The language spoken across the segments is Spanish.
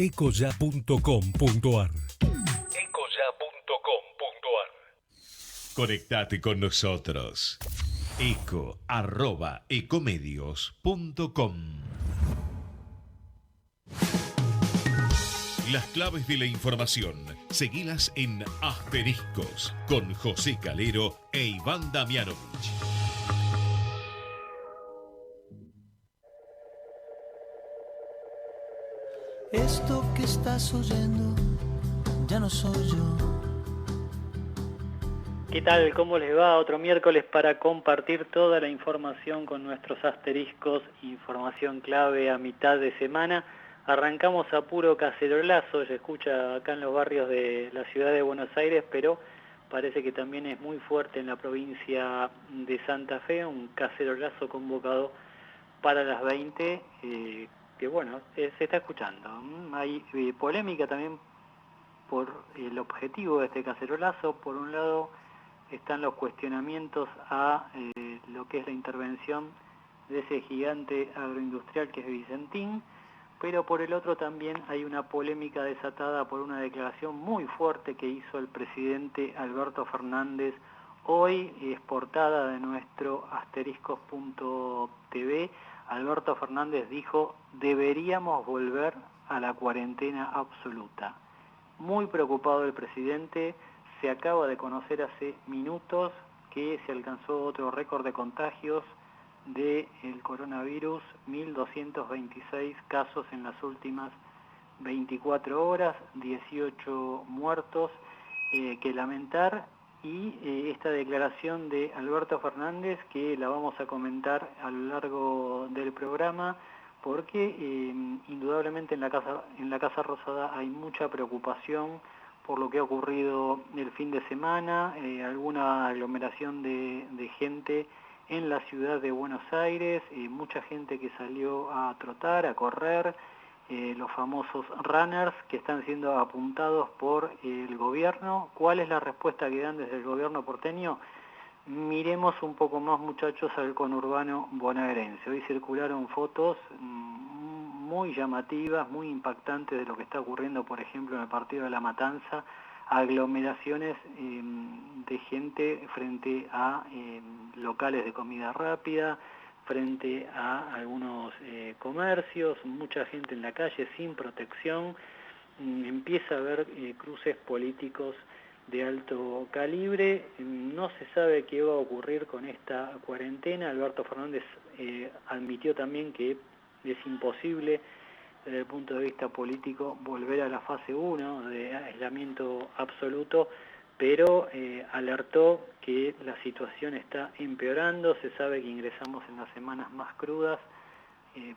ecoya.com.ar. Conectate con nosotros. eco@ecomedios.com. Las claves de la información, seguilas en Asteriscos, con José Calero e Iván Damianovich. Esto que estás oyendo ya no soy yo. ¿Qué tal? ¿Cómo les va? Otro miércoles para compartir toda la información con nuestros asteriscos, información clave a mitad de semana. Arrancamos a puro cacerolazo, se escucha acá en los barrios de la ciudad de Buenos Aires, pero parece que también es muy fuerte en la provincia de Santa Fe, un cacerolazo convocado para las 20, que bueno, se está escuchando. Hay polémica también por el objetivo de este cacerolazo. Por un lado están los cuestionamientos a lo que es la intervención de ese gigante agroindustrial que es Vicentín, pero por el otro también hay una polémica desatada por una declaración muy fuerte que hizo el presidente Alberto Fernández. Hoy es portada de nuestro asteriscos.tv. Alberto Fernández dijo: deberíamos volver a la cuarentena absoluta. Muy preocupado el presidente. Se acaba de conocer hace minutos que se alcanzó otro récord de contagios del coronavirus, 1.226 casos en las últimas 24 horas, 18 muertos que lamentar, y esta declaración de Alberto Fernández que la vamos a comentar a lo largo del programa, porque indudablemente en la Casa Rosada hay mucha preocupación por lo que ha ocurrido el fin de semana, alguna aglomeración de gente en la ciudad de Buenos Aires, mucha gente que salió a trotar, a correr, los famosos runners que están siendo apuntados por el gobierno. ¿Cuál es la respuesta que dan desde el gobierno porteño? Miremos un poco más, muchachos, al conurbano bonaerense. Hoy circularon fotos muy llamativas, muy impactantes de lo que está ocurriendo, por ejemplo, en el partido de La Matanza, aglomeraciones de gente frente a locales de comida rápida, frente a algunos comercios, mucha gente en la calle sin protección. Empieza a haber cruces políticos de alto calibre. No se sabe qué va a ocurrir con esta cuarentena. Alberto Fernández admitió también que es imposible desde el punto de vista político volver a la fase 1 de aislamiento absoluto, pero alertó que la situación está empeorando. Se sabe que ingresamos en las semanas más crudas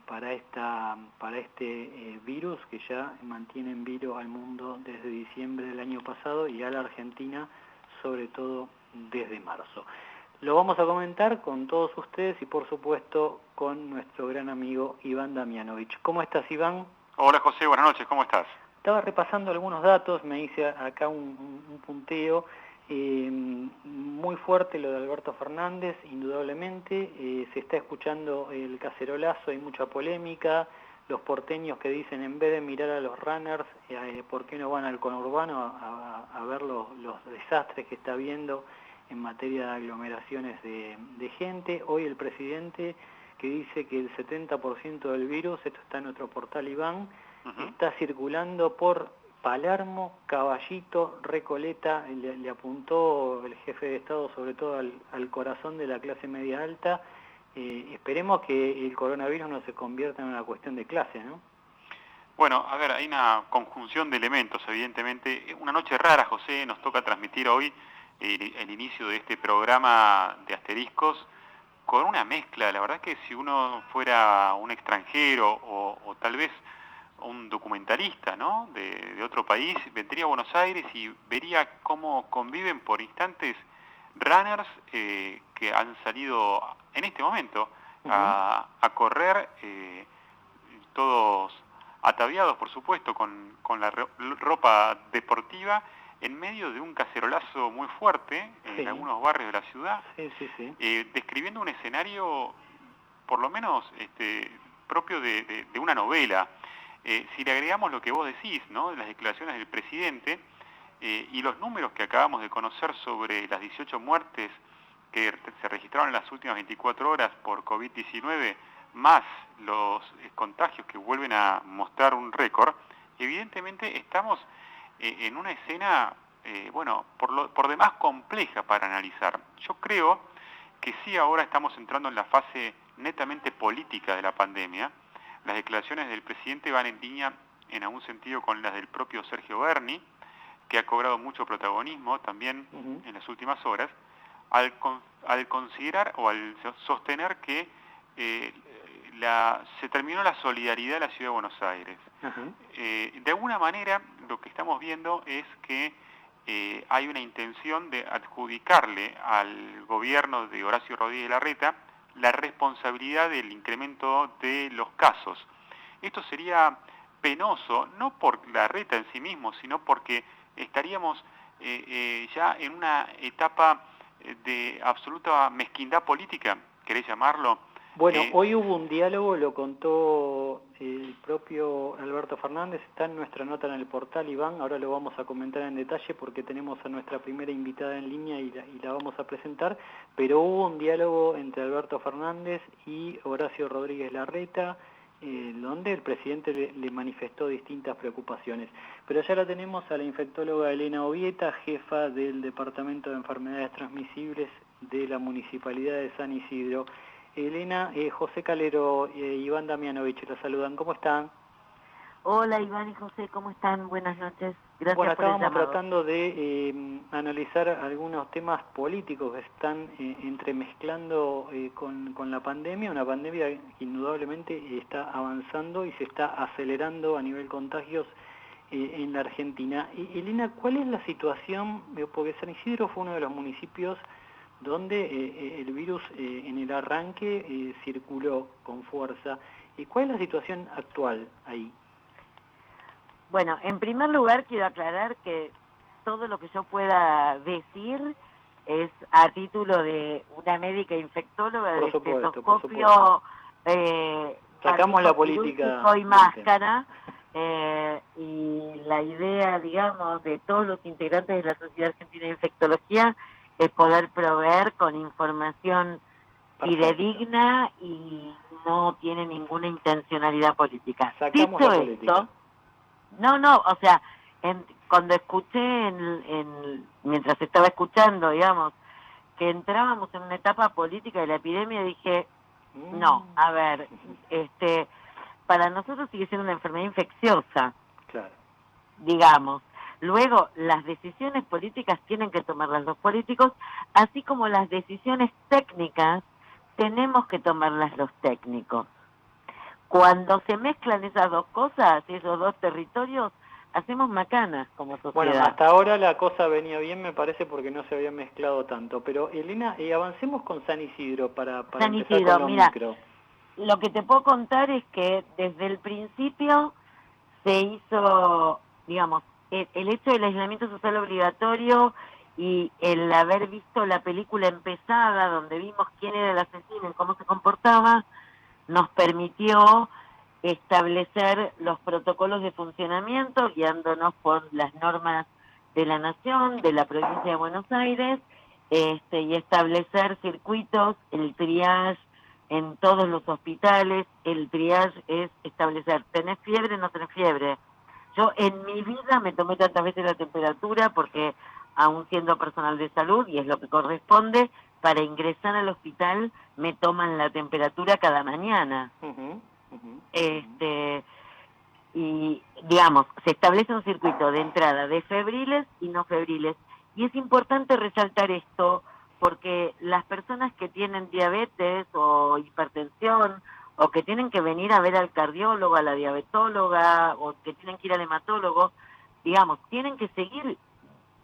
para este virus, que ya mantiene en vilo al mundo desde diciembre del año pasado y a la Argentina sobre todo desde marzo. Lo vamos a comentar con todos ustedes y por supuesto con nuestro gran amigo Iván Damianovich. ¿Cómo estás, Iván? Hola, José, buenas noches, ¿cómo estás? Estaba repasando algunos datos, me hice acá un punteo. Muy fuerte lo de Alberto Fernández, indudablemente. Se está escuchando el cacerolazo, hay mucha polémica. Los porteños que dicen, en vez de mirar a los runners, ¿por qué no van al conurbano a ver los desastres que está habiendo en materia de aglomeraciones de gente? Hoy el presidente que dice que el 70% del virus, esto está en nuestro portal, Iván, está circulando por Palermo, Caballito, Recoleta. Le apuntó el jefe de Estado sobre todo al corazón de la clase media alta. Esperemos que el coronavirus no se convierta en una cuestión de clase, ¿no? Bueno, a ver, hay una conjunción de elementos, evidentemente. Una noche rara, José, nos toca transmitir hoy el inicio de este programa de Asteriscos con una mezcla. La verdad que si uno fuera un extranjero o tal vez un documentalista, ¿no?, de otro país, vendría a Buenos Aires y vería cómo conviven por instantes runners que han salido en este momento a correr, todos ataviados, por supuesto, con la ropa deportiva, en medio de un cacerolazo muy fuerte en algunos barrios de la ciudad, describiendo un escenario, por lo menos propio de una novela. Si le agregamos lo que vos decís, ¿no?, las declaraciones del presidente y los números que acabamos de conocer sobre las 18 muertes que se registraron en las últimas 24 horas por COVID-19, más los contagios que vuelven a mostrar un récord, evidentemente estamos en una escena, por demás compleja para analizar. Yo creo que sí, ahora estamos entrando en la fase netamente política de la pandemia. Las declaraciones del presidente van en línea, en algún sentido, con las del propio Sergio Berni, que ha cobrado mucho protagonismo también en las últimas horas, al considerar o al sostener que se terminó la solidaridad de la Ciudad de Buenos Aires. De alguna manera, lo que estamos viendo es que hay una intención de adjudicarle al gobierno de Horacio Rodríguez Larreta la responsabilidad del incremento de los casos. Esto sería penoso, no por Larreta en sí mismo, sino porque estaríamos ya en una etapa de absoluta mezquindad política, ¿querés llamarlo? Bueno, hoy hubo un diálogo, lo contó el propio Alberto Fernández, está en nuestra nota en el portal, Iván, ahora lo vamos a comentar en detalle porque tenemos a nuestra primera invitada en línea y la vamos a presentar, pero hubo un diálogo entre Alberto Fernández y Horacio Rodríguez Larreta, donde el presidente le manifestó distintas preocupaciones. Pero ya la tenemos a la infectóloga Elena Ovieta, jefa del Departamento de Enfermedades Transmisibles de la Municipalidad de San Isidro. Elena, José Calero e Iván Damianovich la saludan. ¿Cómo están? Hola Iván y José, ¿cómo están? Buenas noches. Gracias por el estábamos llamado. Tratando de analizar algunos temas políticos que están entremezclando con la pandemia, una pandemia que indudablemente está avanzando y se está acelerando a nivel contagios en la Argentina. Elena, ¿cuál es la situación? Porque San Isidro fue uno de los municipios donde el virus en el arranque circuló con fuerza. ¿Cuál es la situación actual ahí? Bueno, en primer lugar quiero aclarar que todo lo que yo pueda decir es a título de una médica infectóloga de estetoscopio, sacamos la política y máscara, y la idea, digamos, de todos los integrantes de la Sociedad Argentina de Infectología es poder proveer con información fidedigna y no tiene ninguna intencionalidad política. Sacamos la política. O sea, cuando escuché, mientras estaba escuchando, digamos, que entrábamos en una etapa política de la epidemia, dije, no, a ver, para nosotros sigue siendo una enfermedad infecciosa, claro, digamos. Luego, las decisiones políticas tienen que tomarlas los políticos, así como las decisiones técnicas tenemos que tomarlas los técnicos. Cuando se mezclan esas dos cosas, esos dos territorios, hacemos macanas como sociedad. Bueno, hasta ahora la cosa venía bien, me parece, porque no se había mezclado tanto. Pero, Elena, avancemos con San Isidro para San empezar Isidro, con lo mira, micro. Lo que te puedo contar es que desde el principio se hizo, digamos, el hecho del aislamiento social obligatorio y el haber visto la película empezada, donde vimos quién era el asesino y cómo se comportaba, nos permitió establecer los protocolos de funcionamiento guiándonos por las normas de la Nación, de la provincia de Buenos Aires, y establecer circuitos, el triage en todos los hospitales. El triage es establecer, ¿tenés fiebre? ¿No tenés fiebre? Yo en mi vida me tomé tantas veces la temperatura porque, aún siendo personal de salud, y es lo que corresponde, para ingresar al hospital me toman la temperatura cada mañana. Y, digamos, se establece un circuito de entrada de febriles y no febriles. Y es importante resaltar esto porque las personas que tienen diabetes o hipertensión, o que tienen que venir a ver al cardiólogo, a la diabetóloga, o que tienen que ir al hematólogo, digamos, tienen que seguir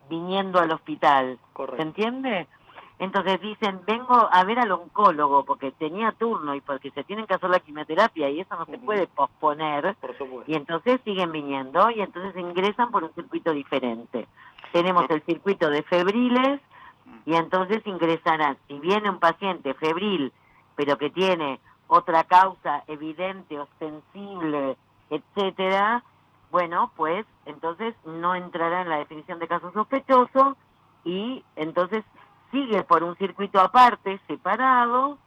viniendo al hospital. Correcto. ¿Se entiende? Entonces dicen, vengo a ver al oncólogo porque tenía turno y porque se tienen que hacer la quimioterapia y eso no se puede posponer. Por supuesto. Y entonces siguen viniendo y entonces ingresan por un circuito diferente. Tenemos el circuito de febriles y entonces ingresarán. Si viene un paciente febril, pero que tiene otra causa evidente, ostensible, etcétera, bueno, pues entonces no entrará en la definición de caso sospechoso y entonces sigue por un circuito aparte, separado,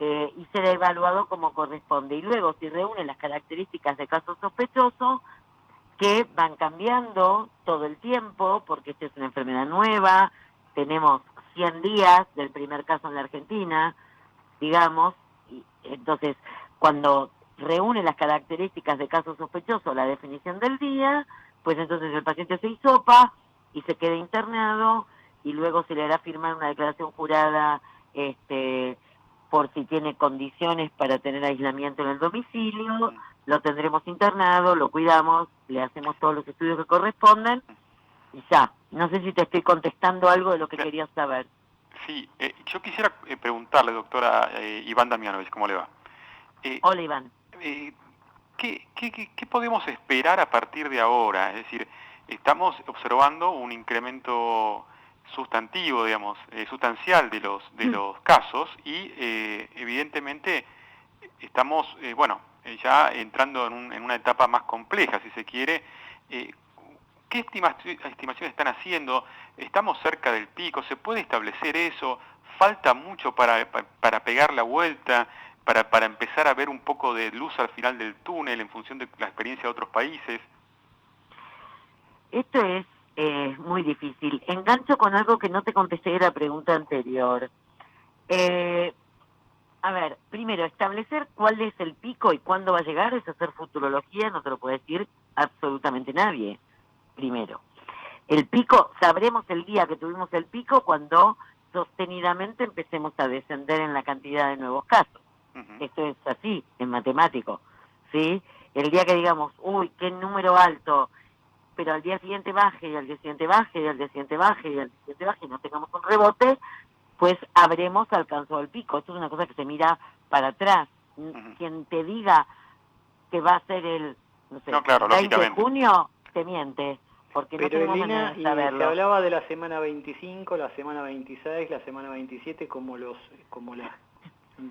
y será evaluado como corresponde. Y luego, si reúne las características de caso sospechoso, que van cambiando todo el tiempo, porque esta es una enfermedad nueva, tenemos 100 días del primer caso en la Argentina, digamos, y entonces cuando reúne las características de caso sospechoso, la definición del día, pues entonces el paciente se hisopa y se queda internado y luego se le hará firmar una declaración jurada por si tiene condiciones para tener aislamiento en el domicilio, lo tendremos internado, lo cuidamos, le hacemos todos los estudios que correspondan y ya. No sé si te estoy contestando algo de lo que querías saber. Sí, yo quisiera preguntarle, doctora Iván Damianovich, ¿cómo le va? Hola, Iván. ¿Qué podemos esperar a partir de ahora? Es decir, estamos observando un incremento sustantivo, digamos, sustancial de los casos y evidentemente estamos, ya entrando en una etapa más compleja, si se quiere. ¿Qué estimaciones están haciendo? ¿Estamos cerca del pico? ¿Se puede establecer eso? ¿Falta mucho para pegar la vuelta? Para empezar a ver un poco de luz al final del túnel en función de la experiencia de otros países? Esto es muy difícil. Engancho con algo que no te contesté de la pregunta anterior. A ver, primero, establecer cuál es el pico y cuándo va a llegar es hacer futurología, no te lo puede decir absolutamente nadie. Primero, el pico, sabremos el día que tuvimos el pico cuando sostenidamente empecemos a descender en la cantidad de nuevos casos. Esto es así, en matemático, ¿sí? El día que digamos, uy, qué número alto, pero al día siguiente baje, y al día siguiente baje, y al día siguiente baje, y al día siguiente baje, y no tengamos un rebote, pues habremos alcanzado el pico. Esto es una cosa que se mira para atrás. Quien te diga que va a ser el, no sé, claro, 20 de junio, te miente, porque pero no tenemos Elina, manera de saberlo. se hablaba de la semana 25, la semana 26, la semana 27 como las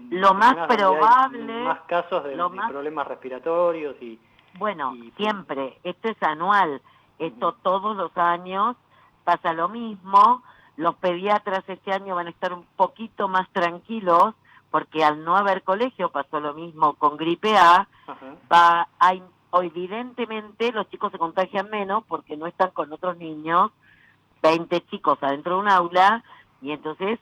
lo más probable, más casos de problemas respiratorios bueno, siempre, esto es anual, esto todos los años pasa lo mismo. Los pediatras este año van a estar un poquito más tranquilos porque al no haber colegio pasó lo mismo con gripe A. Evidentemente los chicos se contagian menos porque no están con otros niños, 20 chicos adentro de un aula, y entonces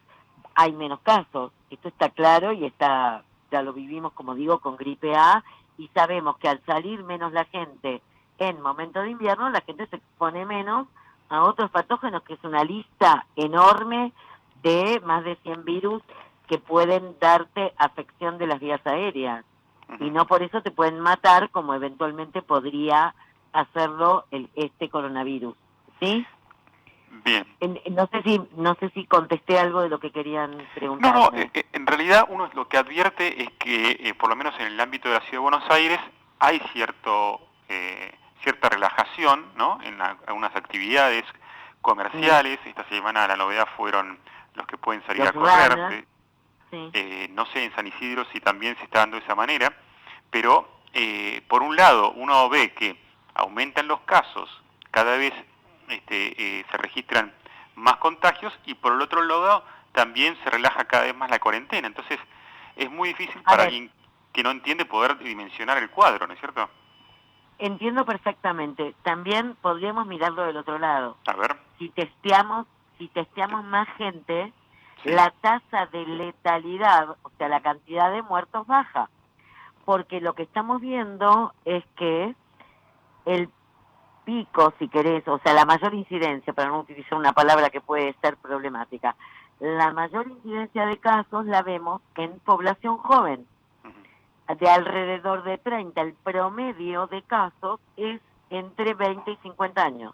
hay menos casos. Esto está claro y ya lo vivimos, como digo, con gripe A, y sabemos que al salir menos la gente en momento de invierno, la gente se expone menos a otros patógenos, que es una lista enorme de más de 100 virus que pueden darte afección de las vías aéreas. Y no por eso te pueden matar, como eventualmente podría hacerlo este coronavirus, ¿sí? Bien. No sé si contesté algo de lo que querían preguntar. No, en realidad uno lo que advierte es que, por lo menos en el ámbito de la Ciudad de Buenos Aires, hay cierta relajación, ¿no? En algunas actividades comerciales. Esta semana la novedad fueron los que pueden salir a correr. No sé en San Isidro si también se está dando de esa manera, pero por un lado uno ve que aumentan los casos, cada vez se registran más contagios, y por el otro lado también se relaja cada vez más la cuarentena. Entonces es muy difícil para alguien que no entiende poder dimensionar el cuadro, ¿no es cierto? Entiendo perfectamente. También podríamos mirarlo del otro lado. A ver. Si testeamos más gente, la tasa de letalidad, o sea, la cantidad de muertos baja. Porque lo que estamos viendo es que el pico, si querés, o sea, la mayor incidencia, para no utilizar una palabra que puede ser problemática, la mayor incidencia de casos la vemos en población joven, de alrededor de 30. El promedio de casos es entre 20 y 50 años,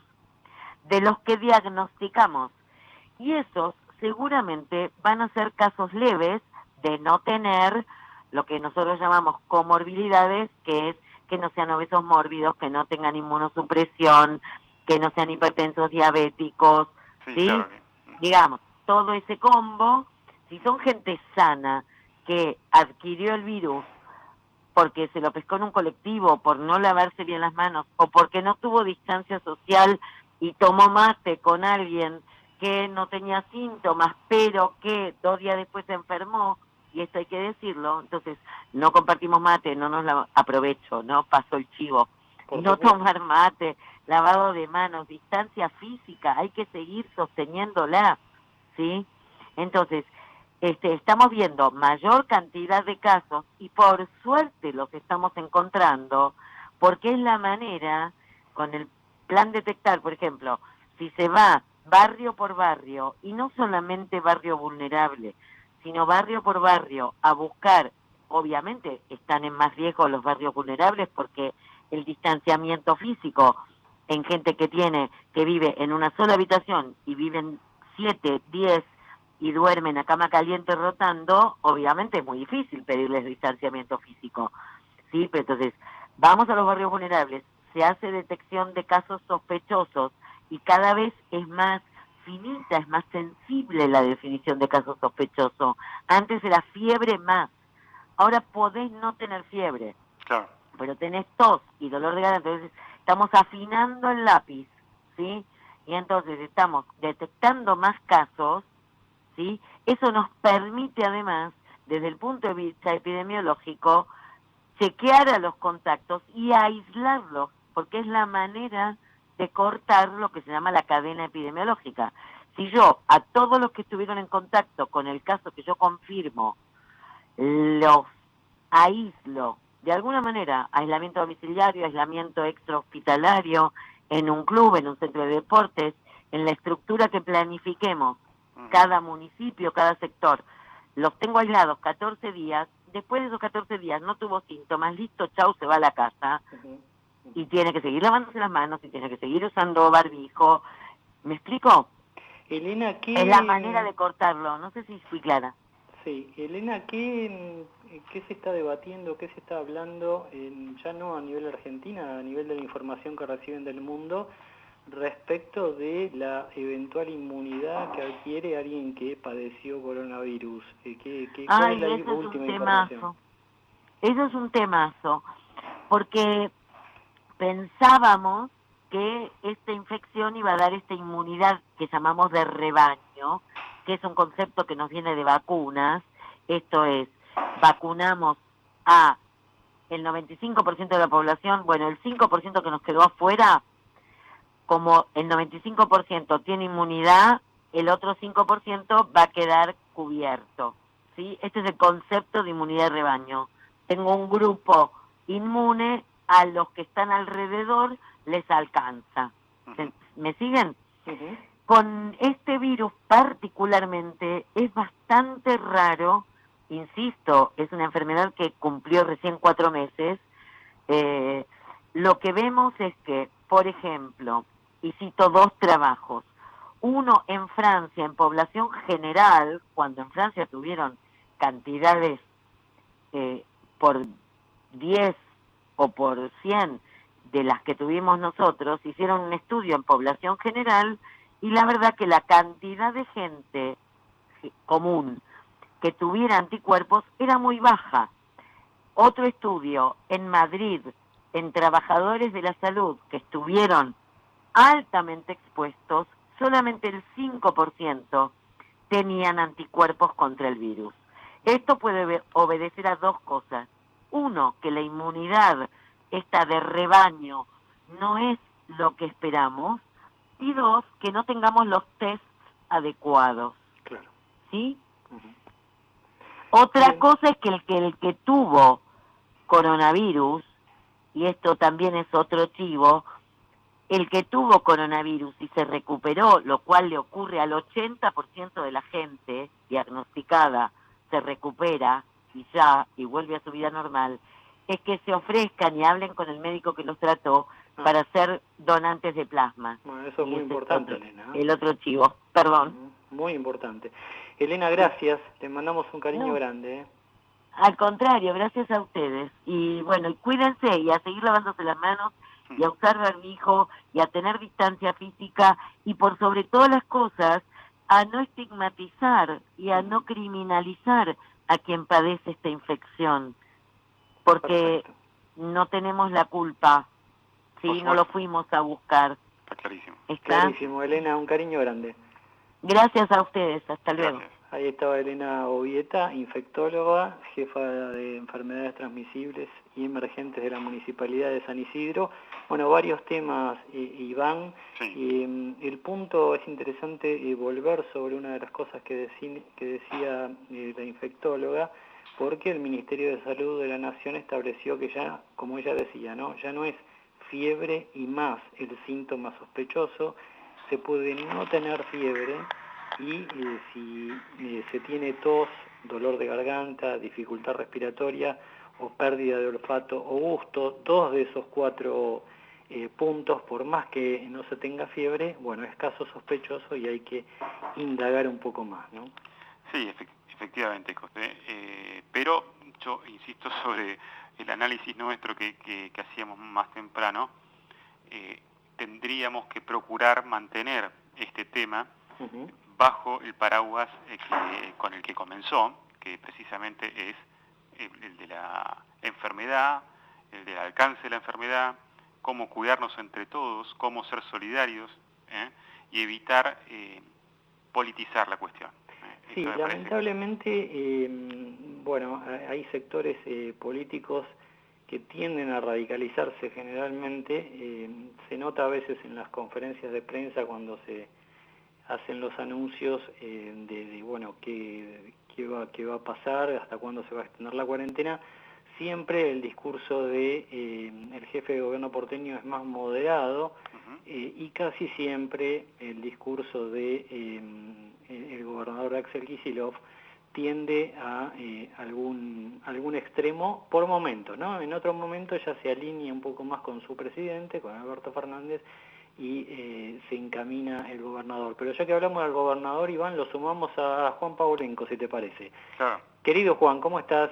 de los que diagnosticamos. Y esos seguramente van a ser casos leves de no tener lo que nosotros llamamos comorbilidades, que es que no sean obesos mórbidos, que no tengan inmunosupresión, que no sean hipertensos diabéticos, ¿sí? Claro. Digamos, todo ese combo, si son gente sana que adquirió el virus porque se lo pescó en un colectivo, por no lavarse bien las manos, o porque no tuvo distancia social y tomó mate con alguien que no tenía síntomas, pero que 2 días después se enfermó, y esto hay que decirlo, entonces no compartimos mate, no nos aprovecho, ¿no? Paso el chivo. No tomar mate, lavado de manos, distancia física, hay que seguir sosteniéndola, ¿sí? Entonces, estamos viendo mayor cantidad de casos y por suerte los estamos encontrando, porque es la manera, con el plan detectar, por ejemplo, si se va barrio por barrio, y no solamente barrio vulnerable, sino barrio por barrio, a buscar, obviamente están en más riesgo los barrios vulnerables porque el distanciamiento físico en gente que vive en una sola habitación y viven 7, 10 y duermen a cama caliente rotando, obviamente es muy difícil pedirles distanciamiento físico, ¿sí? Pero entonces, vamos a los barrios vulnerables, se hace detección de casos sospechosos y cada vez es más finita, es más sensible la definición de caso sospechoso. Antes era fiebre más, ahora podés no tener fiebre, Claro. pero tenés tos y dolor de garganta, entonces estamos afinando el lápiz, ¿sí? Y entonces estamos detectando más casos, ¿sí? Eso nos permite además, desde el punto de vista epidemiológico, chequear a los contactos y aislarlos, porque es la manera de cortar lo que se llama la cadena epidemiológica. Si yo a todos los que estuvieron en contacto con el caso que yo confirmo, los aíslo, de alguna manera, aislamiento domiciliario, aislamiento extrahospitalario, en un club, en un centro de deportes, en la estructura que planifiquemos, cada municipio, cada sector, los tengo aislados 14 días, después de esos 14 días no tuvo síntomas, listo, chau, se va a la casa, y tiene que seguir lavándose las manos, y tiene que seguir usando barbijo. ¿Me explico? Elena, Es la manera de cortarlo, no sé si fui clara. Sí, Elena, ¿qué se está debatiendo, qué se está hablando, ya no a nivel Argentina, a nivel de la información que reciben del mundo, respecto de la eventual inmunidad que adquiere alguien que padeció coronavirus? ¿Cuál es la última información? Eso es un temazo, porque pensábamos que esta infección iba a dar esta inmunidad que llamamos de rebaño, que es un concepto que nos viene de vacunas. Esto es, vacunamos a el 95% de la población, bueno, el 5% que nos quedó afuera, como el 95% tiene inmunidad, el otro 5% va a quedar cubierto, ¿sí? Este es el concepto de inmunidad de rebaño. Tengo un grupo inmune, a los que están alrededor les alcanza. ¿Me siguen? Uh-huh. Con este virus particularmente es bastante raro, insisto, es una enfermedad que cumplió recién 4 meses. Lo que vemos es que, por ejemplo, y cito 2 trabajos, uno en Francia, en población general, cuando en Francia tuvieron cantidades por 10 o por 100 de las que tuvimos nosotros, hicieron un estudio en población general y la verdad que la cantidad de gente común que tuviera anticuerpos era muy baja. Otro estudio en Madrid, en trabajadores de la salud que estuvieron altamente expuestos, solamente el 5% tenían anticuerpos contra el virus. Esto puede obedecer a 2 cosas. Uno, que la inmunidad esta de rebaño no es lo que esperamos, y 2, que no tengamos los tests adecuados. Claro. ¿Sí? Uh-huh. Otra Bien. cosa es que el que tuvo coronavirus, y esto también es otro chivo, el que tuvo coronavirus y se recuperó, lo cual le ocurre al 80% de la gente diagnosticada, se recupera y vuelve a su vida normal, es que se ofrezcan y hablen con el médico que los trató para ser donantes de plasma. Bueno, eso es muy importante, Elena. El otro chivo, perdón. Muy importante. Elena, gracias. Te mandamos un cariño grande. Al contrario, gracias a ustedes. Y bueno, cuídense y a seguir lavándose las manos y a usar barbijo y a tener distancia física y por sobre todas las cosas a no estigmatizar y a no criminalizar a quien padece esta infección. porque Perfecto. no tenemos la culpa, ¿sí? No lo fuimos a buscar. Está clarísimo. ¿Está? Clarísimo, Elena, un cariño grande. Gracias a ustedes, hasta luego. Gracias. Ahí estaba Elena Ovieta, infectóloga, jefa de enfermedades transmisibles y emergentes de la Municipalidad de San Isidro. Bueno, varios temas, Iván. Sí. El punto es interesante volver sobre una de las cosas que decía la infectóloga, porque el Ministerio de Salud de la Nación estableció que ya, como ella decía, ¿no? Ya no es fiebre y más el síntoma sospechoso, se puede no tener fiebre y si se tiene tos, dolor de garganta, dificultad respiratoria o pérdida de olfato o gusto, 2 de esos 4 puntos, por más que no se tenga fiebre, bueno, es caso sospechoso y hay que indagar un poco más, ¿no? Sí, efectivamente, José. Pero yo insisto sobre el análisis nuestro que hacíamos más temprano. Tendríamos que procurar mantener este tema bajo el paraguas con el que comenzó, que precisamente es el de la enfermedad, el del alcance de la enfermedad, cómo cuidarnos entre todos, cómo ser solidarios, y evitar politizar la cuestión. Sí, lamentablemente, bueno, hay sectores políticos que tienden a radicalizarse generalmente. Se nota a veces en las conferencias de prensa cuando se hacen los anuncios de bueno, qué va a pasar, hasta cuándo se va a extender la cuarentena. Siempre el discurso de el jefe de gobierno porteño es más moderado, y casi siempre el discurso de el gobernador Axel Kicillof tiende a algún extremo por momentos, ¿no? En otro momento ya se alinea un poco más con su presidente, con Alberto Fernández, y se encamina el gobernador. Pero ya que hablamos del gobernador, Iván, lo sumamos a Juan Pavlenko, si te parece. Claro. Querido Juan, ¿cómo estás?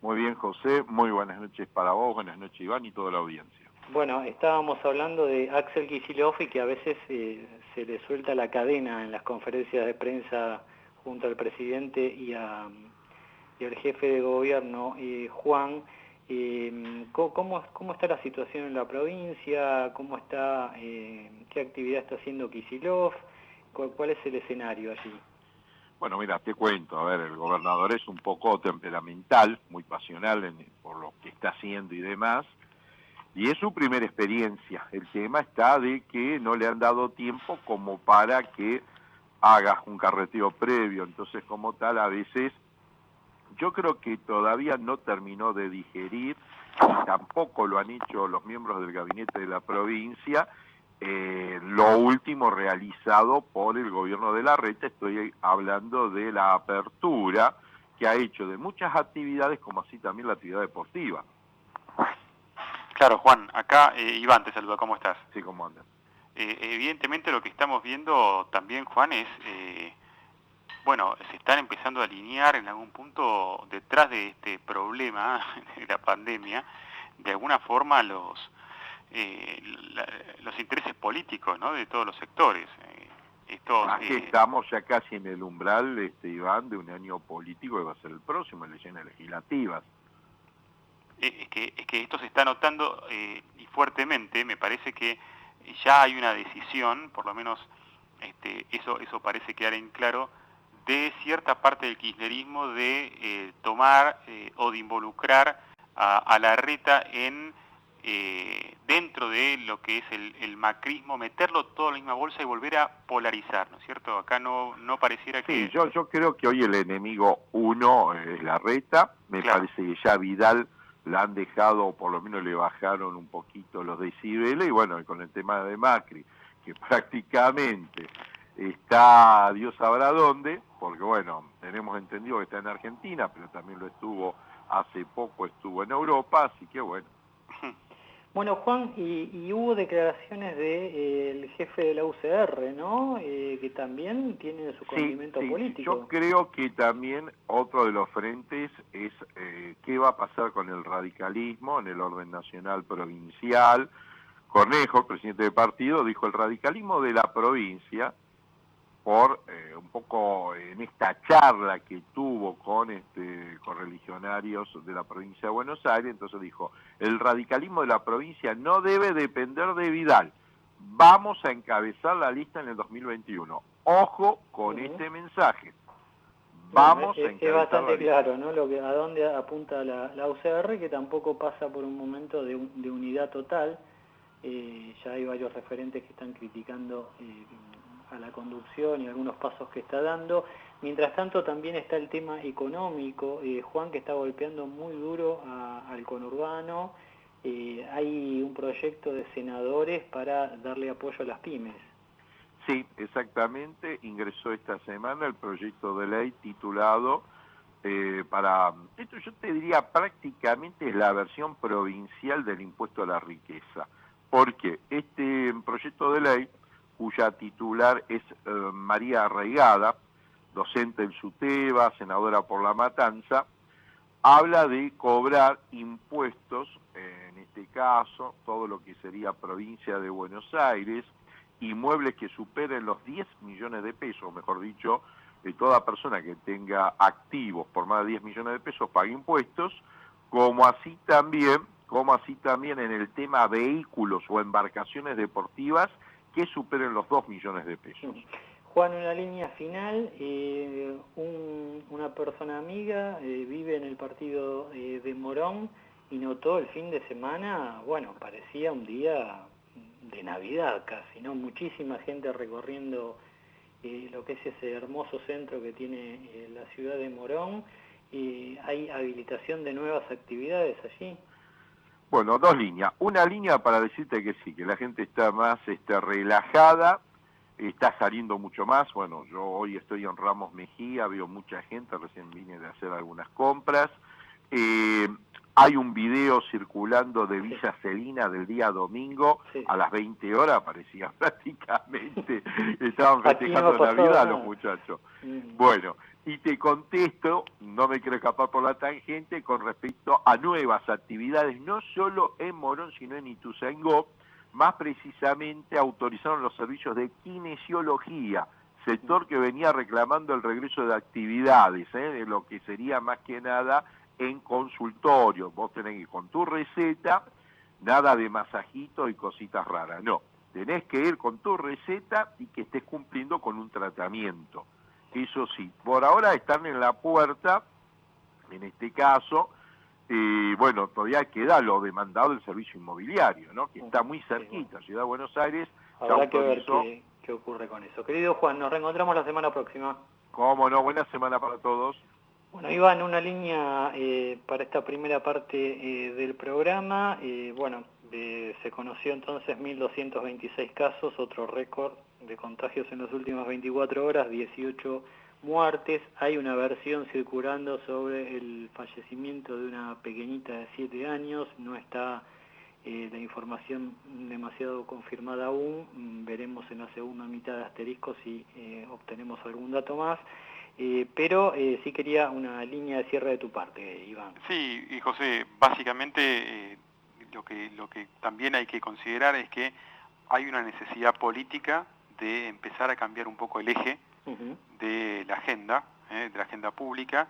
Muy bien, José, muy buenas noches para vos, buenas noches, Iván, y toda la audiencia. Bueno, estábamos hablando de Axel Kicillof y que a veces se le suelta la cadena en las conferencias de prensa junto al presidente y al jefe de gobierno, Juan. ¿Cómo está la situación en la provincia? ¿Cómo está, qué actividad está haciendo Kicillof? ¿Cuál es el escenario allí? Bueno, mira, te cuento, a ver, el gobernador es un poco temperamental, muy pasional por lo que está haciendo y demás, y es su primera experiencia. El tema está de que no le han dado tiempo como para que haga un carreteo previo, entonces como tal a veces yo creo que todavía no terminó de digerir, y tampoco lo han hecho los miembros del gabinete de la provincia, lo último realizado por el gobierno de Larreta. Estoy hablando de la apertura que ha hecho de muchas actividades, como así también la actividad deportiva. Claro, Juan, acá Iván te saluda, ¿cómo estás? Sí, ¿cómo andas? Evidentemente lo que estamos viendo también, Juan, es, bueno, se están empezando a alinear en algún punto detrás de este problema de la pandemia, de alguna forma los intereses políticos, ¿no?, de todos los sectores. Estamos ya casi en el umbral, Iván, de un año político que va a ser el próximo, elecciones legislativas. Es que esto se está notando y fuertemente. Me parece que ya hay una decisión, por lo menos eso parece quedar en claro, de cierta parte del kirchnerismo de tomar o de involucrar a Larreta en dentro de lo que es el macrismo, meterlo todo en la misma bolsa y volver a polarizar, ¿no es cierto? Acá no pareciera que... Sí, yo creo que hoy el enemigo uno es Larreta. Me parece que ya Vidal la han dejado, o por lo menos le bajaron un poquito los decibeles, y bueno, con el tema de Macri, que prácticamente está Dios sabrá dónde, porque bueno, tenemos entendido que está en Argentina, pero también lo estuvo hace poco, estuvo en Europa, así que bueno. Bueno, Juan, y hubo declaraciones del jefe de la UCR, ¿no? Que también tiene su condimento político. Yo creo que también otro de los frentes es qué va a pasar con el radicalismo en el orden nacional provincial. Cornejo, el presidente del partido, dijo: el radicalismo de la provincia por un poco en esta charla que tuvo con correligionarios de la provincia de Buenos Aires. Entonces dijo, el radicalismo de la provincia no debe depender de Vidal, vamos a encabezar la lista en el 2021. Ojo con este mensaje. Vamos a encabezar es bastante la lista. claro, ¿no? A dónde apunta la UCR, que tampoco pasa por un momento de unidad total. Ya hay varios referentes que están criticando a la conducción y algunos pasos que está dando. Mientras tanto también está el tema económico, Juan, que está golpeando muy duro al conurbano. Hay un proyecto de senadores para darle apoyo a las pymes. Sí, exactamente, ingresó esta semana el proyecto de ley titulado esto yo te diría prácticamente es la versión provincial del impuesto a la riqueza, porque este proyecto de ley, cuya titular es María Arraigada, docente del SUTEBA, senadora por La Matanza, habla de cobrar impuestos, en este caso, todo lo que sería provincia de Buenos Aires, inmuebles que superen los 10 millones de pesos, mejor dicho, toda persona que tenga activos por más de 10 millones de pesos paga impuestos, como así también en el tema vehículos o embarcaciones deportivas que superen los 2 millones de pesos. Juan, una línea final, una persona amiga vive en el partido de Morón y notó el fin de semana, bueno, parecía un día de Navidad casi, ¿no? Muchísima gente recorriendo lo que es ese hermoso centro que tiene la ciudad de Morón. ¿Hay habilitación de nuevas actividades allí? Bueno, dos líneas. Una línea para decirte que sí, que la gente está más relajada, está saliendo mucho más. Bueno, yo hoy estoy en Ramos Mejía, veo mucha gente, recién vine de hacer algunas compras. Hay un video circulando de Villa Celina del día domingo, a las 20 horas, parecía prácticamente, estaban festejando Navidad los muchachos. Bueno, y te contesto, no me quiero escapar por la tangente, con respecto a nuevas actividades, no solo en Morón, sino en Ituzaingó. Más precisamente autorizaron los servicios de kinesiología, sector que venía reclamando el regreso de actividades, de lo que sería más que nada en consultorio. Vos tenés que ir con tu receta, nada de masajito y cositas raras, no. Tenés que ir con tu receta y que estés cumpliendo con un tratamiento. Eso sí, por ahora están en la puerta, en este caso, bueno, todavía queda lo demandado del servicio inmobiliario, ¿no? Que está muy cerquita, Ciudad de Buenos Aires. Habrá que ver qué ocurre con eso. Querido Juan, nos reencontramos la semana próxima. Cómo no, buena semana para todos. Bueno, Iván, una línea para esta primera parte del programa. Bueno, se conoció entonces 1.226 casos, otro récord de contagios en las últimas 24 horas, 18 muertes. Hay una versión circulando sobre el fallecimiento de una pequeñita de 7 años. No está la información demasiado confirmada aún. Veremos en la segunda mitad de Asterisco si obtenemos algún dato más. Pero sí quería una línea de cierre de tu parte, Iván. Sí, y José, básicamente lo que también hay que considerar es que hay una necesidad política de empezar a cambiar un poco el eje de la agenda pública.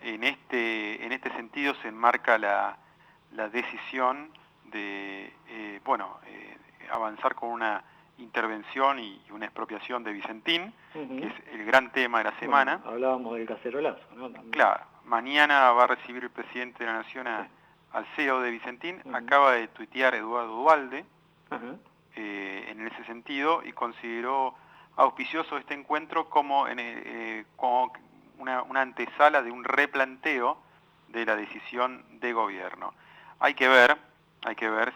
En este sentido se enmarca la decisión de avanzar con una intervención y una expropiación de Vicentín, que es el gran tema de la semana. Bueno, hablábamos del cacerolazo, ¿no? También. Claro, mañana va a recibir el presidente de la Nación al CEO de Vicentín. Acaba de tuitear Eduardo Duhalde en ese sentido y consideró auspicioso este encuentro como una antesala de un replanteo de la decisión de gobierno. Hay que ver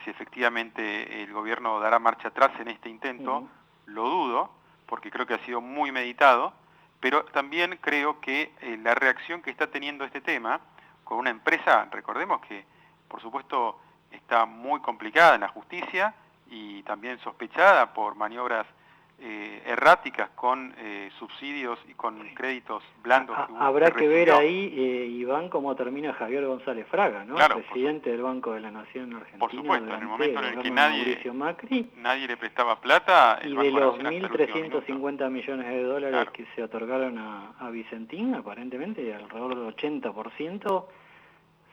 si efectivamente el gobierno dará marcha atrás en este intento. Lo dudo, porque creo que ha sido muy meditado, pero también creo que la reacción que está teniendo este tema con una empresa, recordemos que por supuesto está muy complicada en la justicia y también sospechada por maniobras erráticas con subsidios y con créditos blandos. Habrá que ver ahí, Iván, cómo termina Javier González Fraga, ¿no? Claro, presidente del Banco de la Nación Argentina. Por supuesto, en el momento en el que nadie le prestaba plata. Y de los 1.350 millones de dólares claro. que se otorgaron a Vicentín, aparentemente alrededor del 80%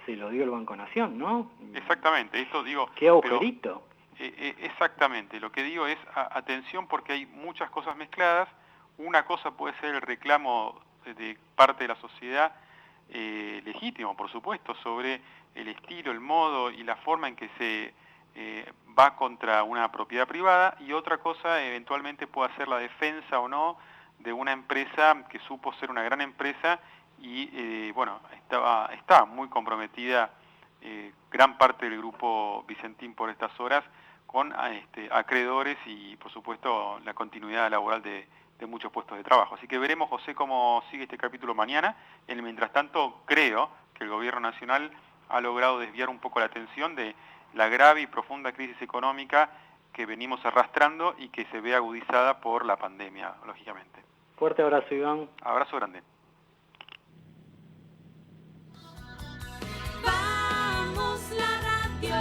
se lo dio el Banco Nación, ¿no? Exactamente, esto digo... ¿Qué agujerito? Exactamente, lo que digo es atención porque hay muchas cosas mezcladas. Una cosa puede ser el reclamo de parte de la sociedad, legítimo por supuesto, sobre el estilo, el modo y la forma en que se va contra una propiedad privada, y otra cosa eventualmente puede ser la defensa o no de una empresa que supo ser una gran empresa y bueno, está muy comprometida gran parte del grupo Vicentín por estas horas con acreedores y, por supuesto, la continuidad laboral de muchos puestos de trabajo. Así que veremos, José, cómo sigue este capítulo mañana. Mientras tanto, creo que el Gobierno Nacional ha logrado desviar un poco la atención de la grave y profunda crisis económica que venimos arrastrando y que se ve agudizada por la pandemia, lógicamente. Fuerte abrazo, Iván. Abrazo grande. Vamos la radio.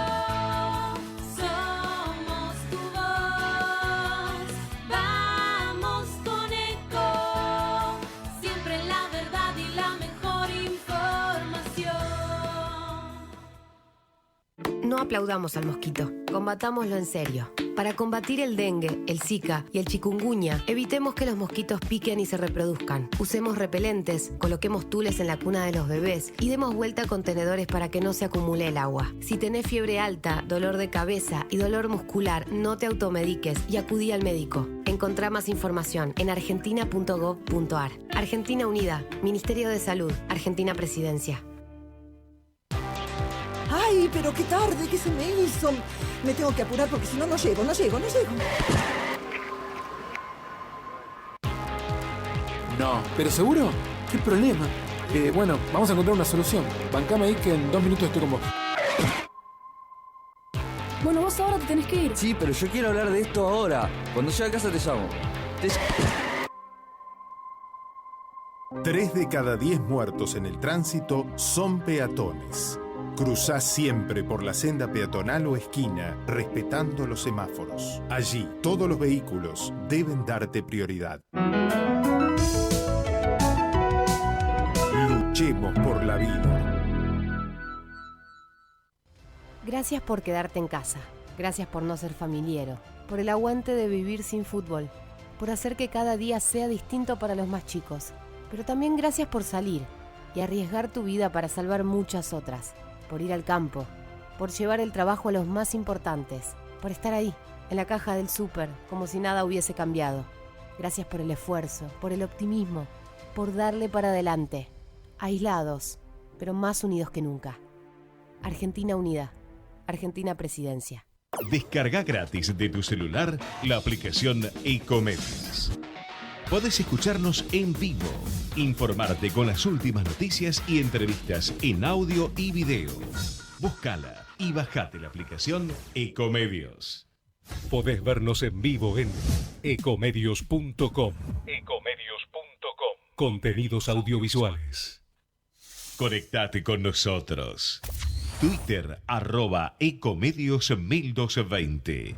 No aplaudamos al mosquito, combatámoslo en serio. Para combatir el dengue, el zika y el chikungunya, evitemos que los mosquitos piquen y se reproduzcan. Usemos repelentes, coloquemos tules en la cuna de los bebés y demos vuelta a contenedores para que no se acumule el agua. Si tenés fiebre alta, dolor de cabeza y dolor muscular, no te automediques y acudí al médico. Encontrá más información en argentina.gov.ar. Argentina Unida, Ministerio de Salud, Argentina Presidencia. ¡Ay, pero qué tarde! ¿Qué se me hizo? Me tengo que apurar porque si no, no llego. No, ¿pero seguro? ¿Qué problema? Bueno, vamos a encontrar una solución. Bancame ahí que en 2 minutos estoy con vos. Bueno, vos ahora te tenés que ir. Sí, pero yo quiero hablar de esto ahora. Cuando llegue a casa te llamo. 3 de cada 10 muertos en el tránsito son peatones. Cruzá siempre por la senda peatonal o esquina, respetando los semáforos. Allí, todos los vehículos deben darte prioridad. Luchemos por la vida. Gracias por quedarte en casa. Gracias por no ser familiero. Por el aguante de vivir sin fútbol. Por hacer que cada día sea distinto para los más chicos. Pero también gracias por salir y arriesgar tu vida para salvar muchas otras. Por ir al campo, por llevar el trabajo a los más importantes, por estar ahí, en la caja del súper, como si nada hubiese cambiado. Gracias por el esfuerzo, por el optimismo, por darle para adelante. Aislados, pero más unidos que nunca. Argentina Unida, Argentina Presidencia. Descarga gratis de tu celular la aplicación Ecomedios. Podés escucharnos en vivo, informarte con las últimas noticias y entrevistas en audio y video. Búscala y bajate la aplicación Ecomedios. Podés vernos en vivo en ecomedios.com. Contenidos audiovisuales. Conectate con nosotros. Twitter @ecomedios1220.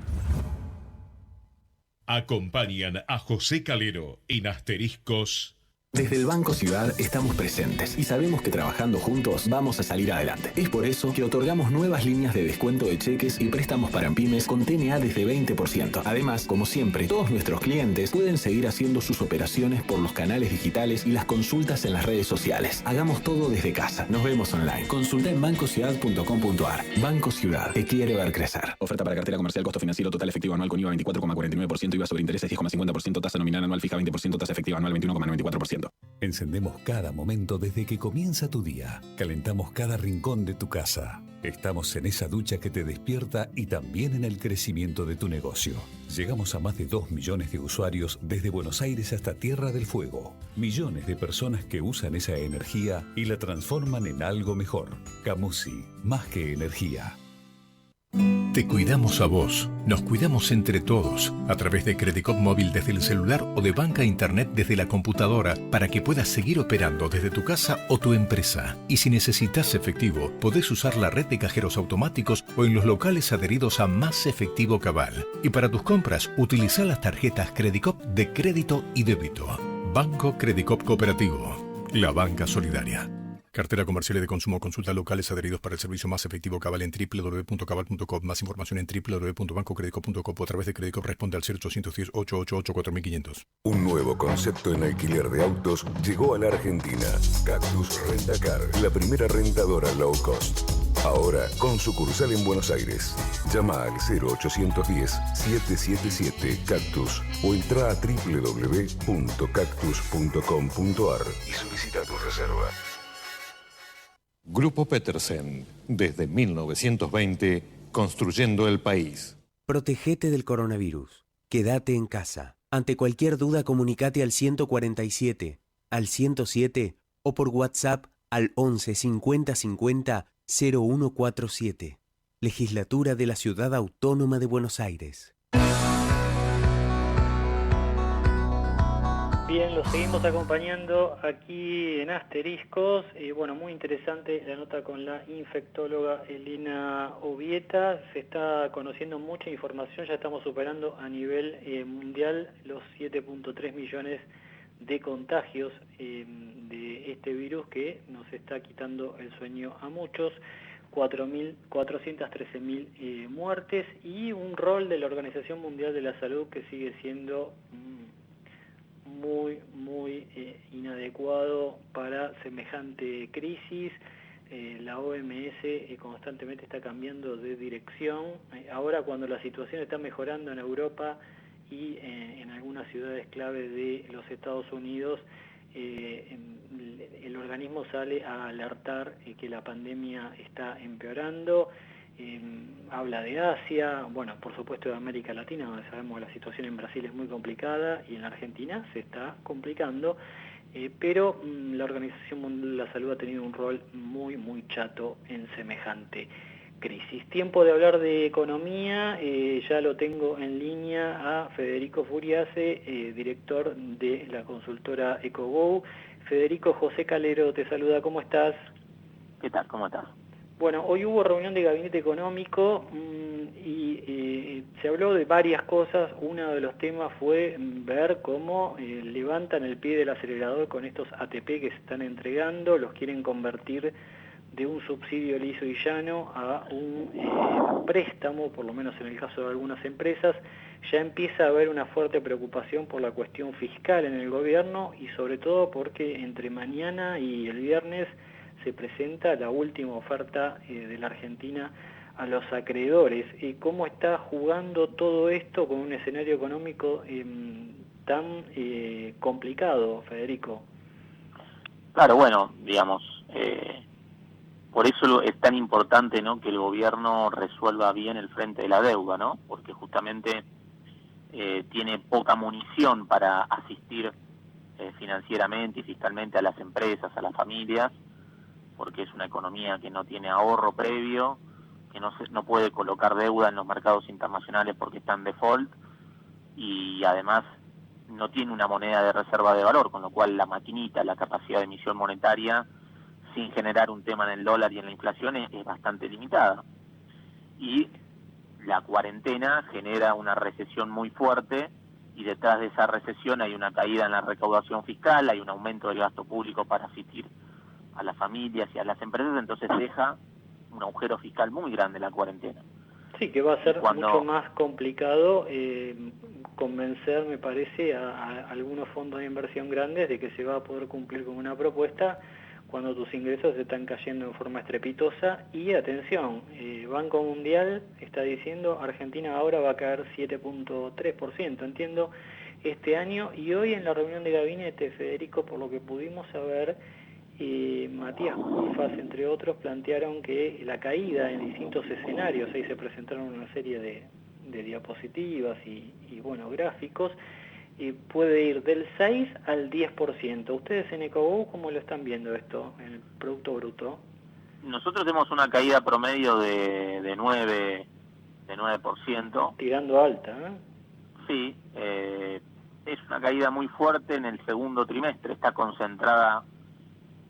Acompañan a José Calero en Asteriscos. Desde el Banco Ciudad estamos presentes y sabemos que trabajando juntos vamos a salir adelante. Es por eso que otorgamos nuevas líneas de descuento de cheques y préstamos para pymes con TNA desde 20%. Además, como siempre, todos nuestros clientes pueden seguir haciendo sus operaciones por los canales digitales y las consultas en las redes sociales. Hagamos todo desde casa. Nos vemos online. Consulta en bancociudad.com.ar. Banco Ciudad, te quiere ver crecer. Oferta para cartera comercial, costo financiero total efectivo anual con IVA 24,49%, IVA sobre intereses 10,50%, tasa nominal anual fija 20%, tasa efectiva anual 21,94%. Encendemos cada momento desde que comienza tu día. Calentamos cada rincón de tu casa. Estamos en esa ducha que te despierta y también en el crecimiento de tu negocio. Llegamos a más de 2 millones de usuarios desde Buenos Aires hasta Tierra del Fuego. Millones de personas que usan esa energía y la transforman en algo mejor. Camusi, más que energía. Te cuidamos a vos, nos cuidamos entre todos, a través de Credicop Móvil desde el celular o de banca internet desde la computadora para que puedas seguir operando desde tu casa o tu empresa. Y si necesitas efectivo, podés usar la red de cajeros automáticos o en los locales adheridos a Más Efectivo Cabal. Y para tus compras, utiliza las tarjetas Credicop de crédito y débito. Banco Credicop Cooperativo, la banca solidaria. Cartera comercial y de consumo. Consulta locales adheridos para el servicio Más Efectivo Cabal en www.cabal.com. Más información en www.bancocredico.com o a través de Credicop. Responde al 0810-888-4500. Un nuevo concepto en alquiler de autos llegó a la Argentina. Cactus Rentacar, la primera rentadora low cost. Ahora con sucursal en Buenos Aires. Llama al 0810-777-Cactus o entra a www.cactus.com.ar y solicita tu reserva. Grupo Petersen, desde 1920, construyendo el país. Protegete del coronavirus. Quédate en casa. Ante cualquier duda, comunicate al 147, al 107 o por WhatsApp al 11 50 50 0147. Legislatura de la Ciudad Autónoma de Buenos Aires. Bien, los seguimos acompañando aquí en Asteriscos. Bueno, muy interesante la nota con la infectóloga Elena Obieta. Se está conociendo mucha información, ya estamos superando a nivel mundial los 7.3 millones de contagios de este virus que nos está quitando el sueño a muchos. 413.000 muertes y un rol de la Organización Mundial de la Salud que sigue siendo muy inadecuado para semejante crisis. La OMS constantemente está cambiando de dirección. Ahora, cuando la situación está mejorando en Europa y en algunas ciudades clave de los Estados Unidos, el organismo sale a alertar que la pandemia está empeorando. Habla de Asia, bueno, por supuesto de América Latina, donde sabemos que la situación en Brasil es muy complicada y en la Argentina se está complicando, pero la Organización Mundial de la Salud ha tenido un rol muy chato en semejante crisis. Tiempo de hablar de economía, ya lo tengo en línea a Federico Furiase, director de la consultora EcoGo. Federico, José Calero te saluda, ¿cómo estás? ¿Qué tal? ¿Cómo estás? Bueno, hoy hubo reunión de gabinete económico y se habló de varias cosas. Uno de los temas fue ver cómo levantan el pie del acelerador con estos ATP que se están entregando, los quieren convertir de un subsidio liso y llano a un préstamo, por lo menos en el caso de algunas empresas. Ya empieza a haber una fuerte preocupación por la cuestión fiscal en el gobierno y sobre todo porque entre mañana y el viernes se presenta la última oferta de la Argentina a los acreedores. ¿Cómo está jugando todo esto con un escenario económico tan complicado, Federico? Claro, bueno, digamos, por eso es tan importante, ¿no?, que el gobierno resuelva bien el frente de la deuda, ¿no? Porque justamente tiene poca munición para asistir financieramente y fiscalmente a las empresas, a las familias, porque es una economía que no tiene ahorro previo, que no puede colocar deuda en los mercados internacionales porque está en default, y además no tiene una moneda de reserva de valor, con lo cual la maquinita, la capacidad de emisión monetaria, sin generar un tema en el dólar y en la inflación, es bastante limitada. Y la cuarentena genera una recesión muy fuerte, y detrás de esa recesión hay una caída en la recaudación fiscal, hay un aumento del gasto público para asistir a las familias y a las empresas, entonces deja un agujero fiscal muy grande la cuarentena. Sí, que va a ser mucho más complicado convencer, me parece, a algunos fondos de inversión grandes de que se va a poder cumplir con una propuesta cuando tus ingresos se están cayendo en forma estrepitosa. Y atención, Banco Mundial está diciendo Argentina ahora va a caer 7.3%, entiendo, este año. Y hoy en la reunión de gabinete, Federico, por lo que pudimos saber, Matías Culfas, entre otros, plantearon que la caída en distintos escenarios, ahí se presentaron una serie de diapositivas y bueno, gráficos, puede ir del 6 al 10%. ¿Ustedes en EcoGo cómo lo están viendo esto, en el Producto Bruto? Nosotros tenemos una caída promedio de 9%. Tirando alta, ¿eh? Sí, es una caída muy fuerte en el segundo trimestre, está concentrada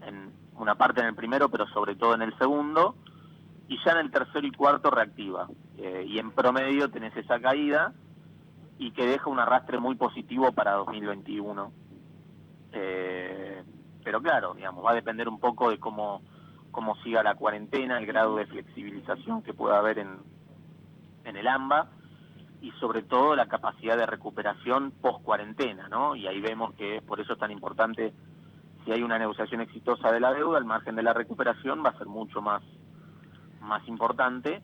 en una parte en el primero, pero sobre todo en el segundo, y ya en el tercero y cuarto reactiva. Y en promedio tenés esa caída y que deja un arrastre muy positivo para 2021. Pero claro, digamos, va a depender un poco de cómo siga la cuarentena, el grado de flexibilización que pueda haber en el AMBA, y sobre todo la capacidad de recuperación post-cuarentena, ¿no? Y ahí vemos que por eso es tan importante, si hay una negociación exitosa de la deuda, el margen de la recuperación va a ser mucho más importante.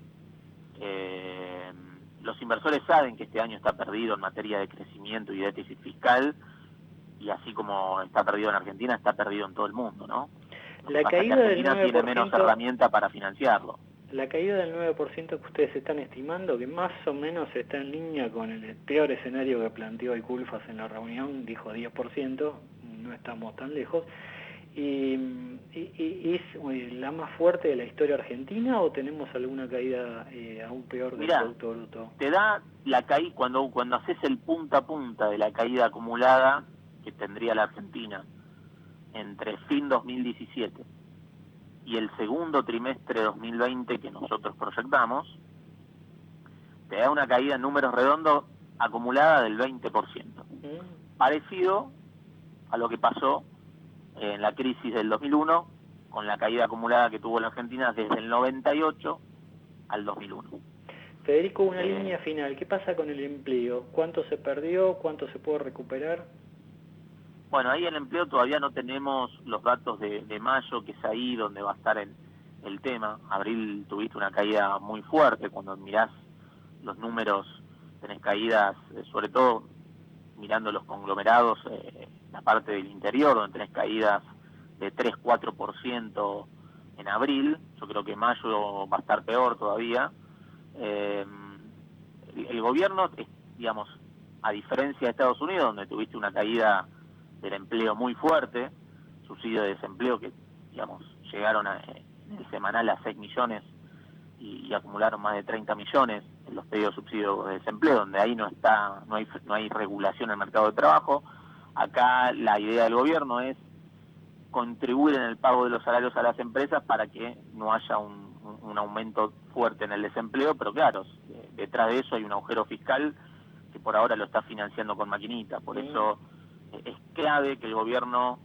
Los inversores saben que este año está perdido en materia de crecimiento y déficit fiscal, y así como está perdido en Argentina, está perdido en todo el mundo, ¿no? La caída del 9% tiene menos herramientas para financiarlo. La caída del 9% que ustedes están estimando, que más o menos está en línea con el peor escenario que planteó el Culfas en la reunión, dijo 10%, no estamos tan lejos, y ¿es la más fuerte de la historia argentina o tenemos alguna caída aún peor del Producto Bruto? Te da la caída cuando haces el punta a punta de la caída acumulada que tendría la Argentina entre fin 2017 y el segundo trimestre de 2020 que nosotros proyectamos, te da una caída en números redondos acumulada del 20%. Parecido a lo que pasó en la crisis del 2001, con la caída acumulada que tuvo la Argentina desde el 98 al 2001. Federico, una línea final. ¿Qué pasa con el empleo? ¿Cuánto se perdió? ¿Cuánto se puede recuperar? Bueno, ahí el empleo todavía no tenemos los datos de mayo, que es ahí donde va a estar el tema. Abril tuviste una caída muy fuerte, cuando mirás los números tenés caídas, sobre todo mirando los conglomerados, la parte del interior, donde tenés caídas de 3-4% en abril. Yo creo que mayo va a estar peor todavía. El gobierno, digamos, a diferencia de Estados Unidos, donde tuviste una caída del empleo muy fuerte, subsidio de desempleo que, digamos, llegaron en el semanal a 6 millones y acumularon más de 30 millones en los pedidos de subsidio de desempleo, donde ahí no hay regulación en el mercado de trabajo. Acá la idea del gobierno es contribuir en el pago de los salarios a las empresas para que no haya un aumento fuerte en el desempleo, pero claro, detrás de eso hay un agujero fiscal que por ahora lo está financiando con maquinita. Por eso es clave que el gobierno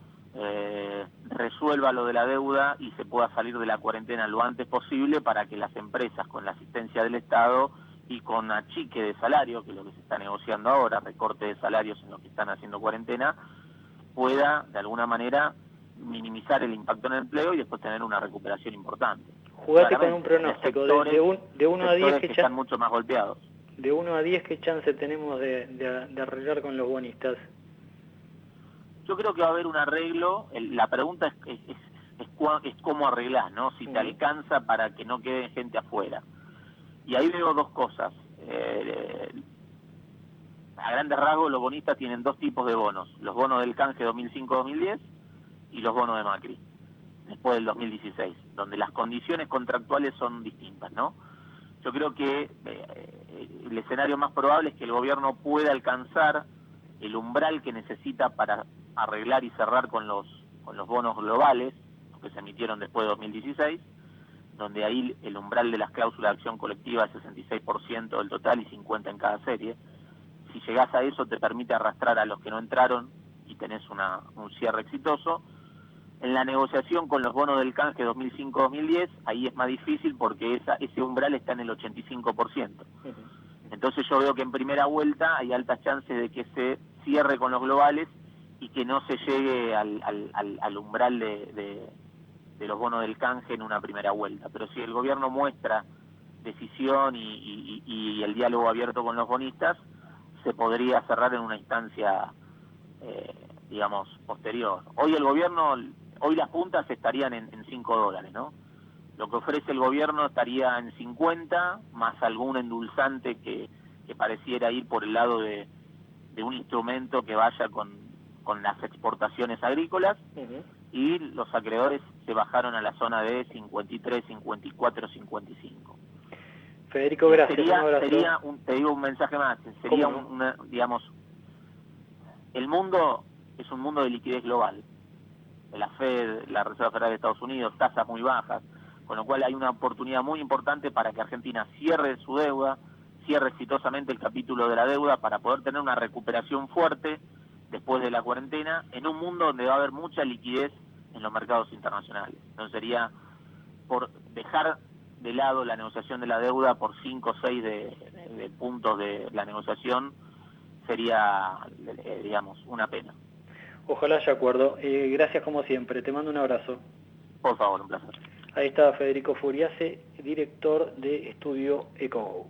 resuelva lo de la deuda y se pueda salir de la cuarentena lo antes posible, para que las empresas, con la asistencia del Estado y con achique de salario, que es lo que se está negociando ahora, recorte de salarios en lo que están haciendo cuarentena, pueda de alguna manera minimizar el impacto en el empleo y después tener una recuperación importante. Jugate con un pronóstico de 1 a 10 que están mucho más golpeados. De 1 a 10, ¿qué chance tenemos de arreglar con los bonistas? Yo creo que va a haber un arreglo. La pregunta es cómo arreglás, ¿no? Si te alcanza para que no quede gente afuera. Y ahí veo dos cosas. A grandes rasgos, los bonistas tienen dos tipos de bonos: los bonos del canje 2005-2010 y los bonos de Macri después del 2016, donde las condiciones contractuales son distintas, ¿no? Yo creo que el escenario más probable es que el gobierno pueda alcanzar el umbral que necesita para arreglar y cerrar con los bonos globales, los que se emitieron después de 2016, donde ahí el umbral de las cláusulas de acción colectiva es 66% del total y 50% en cada serie. Si llegás a eso, te permite arrastrar a los que no entraron y tenés un cierre exitoso. En la negociación con los bonos del canje 2005-2010, ahí es más difícil porque ese umbral está en el 85%. Entonces yo veo que en primera vuelta hay altas chances de que se cierre con los globales y que no se llegue al umbral de los bonos del canje en una primera vuelta. Pero si el gobierno muestra decisión y el diálogo abierto con los bonistas, se podría cerrar en una instancia, digamos, posterior. Hoy las puntas estarían en $5, ¿no? Lo que ofrece el gobierno estaría en 50, más algún endulzante que pareciera ir por el lado de un instrumento que vaya con las exportaciones agrícolas, y los acreedores se bajaron a la zona de 53, 54, 55. Federico, gracias. Un abrazo. Te digo un mensaje más, sería digamos, el mundo es un mundo de liquidez global. La Fed, la Reserva Federal de Estados Unidos, tasas muy bajas, con lo cual hay una oportunidad muy importante para que Argentina cierre su deuda, cierre exitosamente el capítulo de la deuda para poder tener una recuperación fuerte después de la cuarentena en un mundo donde va a haber mucha liquidez en los mercados internacionales. Entonces sería por dejar de lado la negociación de la deuda por 5 o 6 de puntos de la negociación sería, digamos, una pena. Ojalá haya acuerdo. Gracias como siempre. Te mando un abrazo. Por favor, un placer. Ahí está Federico Furiase, director de Estudio EcoGo.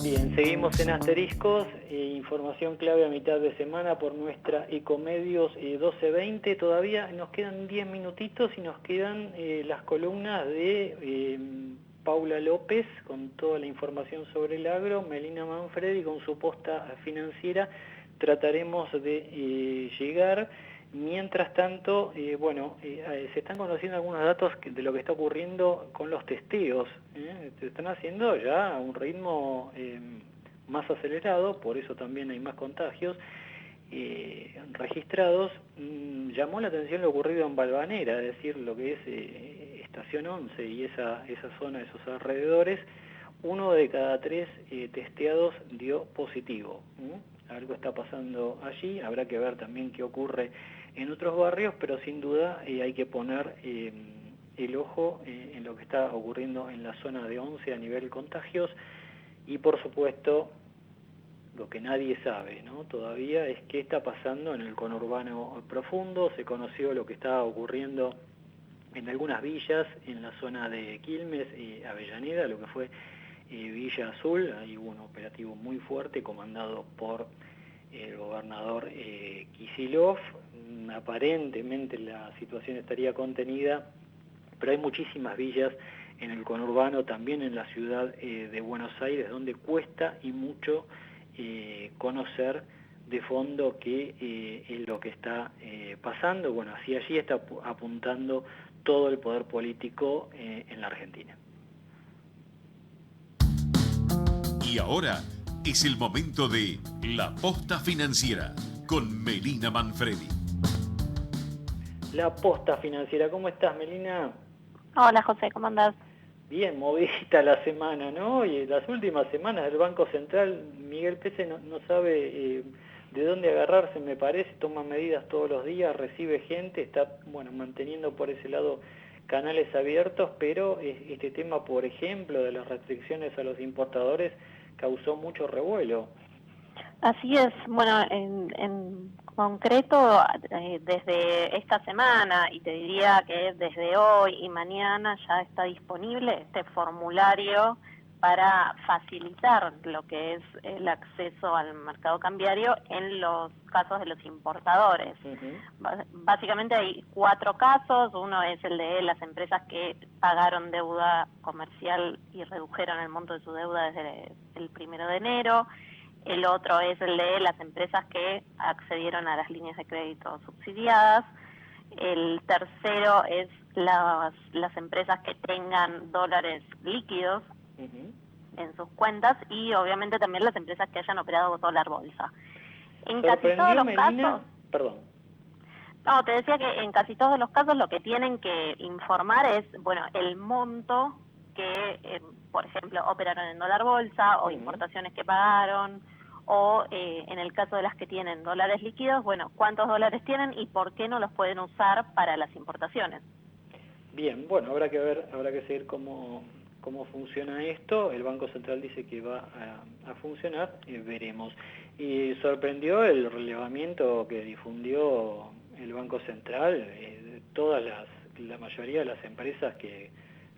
Bien, seguimos en Asteriscos, información clave a mitad de semana por nuestra Ecomedios 1220. Todavía nos quedan 10 minutitos y nos quedan las columnas de Paula López con toda la información sobre el agro, Melina Manfredi con su posta financiera. Trataremos de llegar. Mientras tanto, se están conociendo algunos datos de lo que está ocurriendo con los testeos. Se están haciendo ya a un ritmo más acelerado, por eso también hay más contagios registrados. Llamó la atención lo ocurrido en Valvanera, es decir, lo que es Estación 11 y esa zona, esos alrededores. 1 de cada 3 testeados dio positivo. Algo está pasando allí, habrá que ver también qué ocurre en otros barrios, pero sin duda hay que poner el ojo en lo que está ocurriendo en la zona de 11 a nivel contagios y por supuesto lo que nadie sabe, ¿no? Todavía es qué está pasando en el conurbano profundo. Se conoció lo que estaba ocurriendo en algunas villas en la zona de Quilmes y Avellaneda, lo que fue Villa Azul. Ahí hubo un operativo muy fuerte comandado por el gobernador Kicillof. Aparentemente la situación estaría contenida, pero hay muchísimas villas en el conurbano, también en la ciudad de Buenos Aires, donde cuesta y mucho conocer de fondo qué es lo que está pasando. Bueno, hacia allí está apuntando todo el poder político en la Argentina. Y ahora es el momento de La Posta Financiera con Melina Manfredi. La Posta Financiera, ¿cómo estás, Melina? Hola, José, ¿cómo andás? Bien, movidita la semana, ¿no? Y las últimas semanas del Banco Central, Miguel Pese no sabe de dónde agarrarse, me parece, toma medidas todos los días, recibe gente, está, manteniendo por ese lado canales abiertos, pero este tema, por ejemplo, de las restricciones a los importadores causó mucho revuelo. Así es, en concreto, desde esta semana, y te diría que desde hoy y mañana ya está disponible este formulario para facilitar lo que es el acceso al mercado cambiario en los casos de los importadores. Básicamente hay 4 casos. Uno es el de las empresas que pagaron deuda comercial y redujeron el monto de su deuda desde el 1 de enero. El otro es el de las empresas que accedieron a las líneas de crédito subsidiadas. El tercero es las empresas que tengan dólares líquidos en sus cuentas, y obviamente también las empresas que hayan operado dólar bolsa. En casi todos los casos... Perdón. No, te decía que en casi todos los casos lo que tienen que informar es, el monto que, por ejemplo, operaron en dólar bolsa, o importaciones que pagaron, o en el caso de las que tienen dólares líquidos, cuántos dólares tienen y por qué no los pueden usar para las importaciones. Bien, habrá que seguir cómo funciona esto. El Banco Central dice que va a funcionar, veremos. Y sorprendió el relevamiento que difundió el Banco Central. La mayoría de las empresas que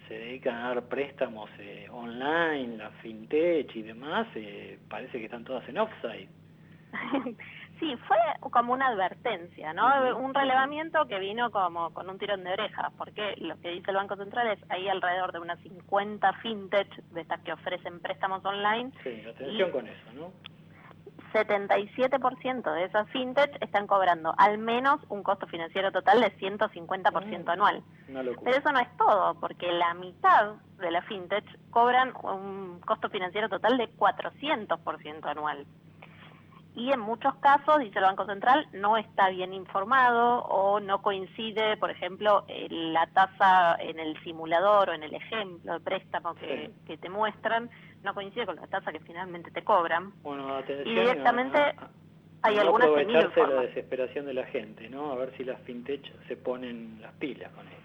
se dedican a dar préstamos online, la fintech y demás, parece que están todas en offside. Sí, fue como una advertencia, ¿no? Un relevamiento que vino como con un tirón de orejas, porque lo que dice el Banco Central es hay alrededor de unas 50 fintech de estas que ofrecen préstamos online. Sí, atención con eso, ¿no? 77% de esas fintech están cobrando al menos un costo financiero total de 150% anual. Pero eso no es todo, porque la mitad de las fintech cobran un costo financiero total de 400% anual. Y en muchos casos, dice el Banco Central, no está bien informado o no coincide, por ejemplo, la tasa en el simulador o en el ejemplo de préstamo que te muestran, no coincide con la tasa que finalmente te cobran. Bueno, atención, y directamente hay no algunas aprovecharse de la desesperación de la gente, ¿no? A ver si las fintech se ponen las pilas con esto.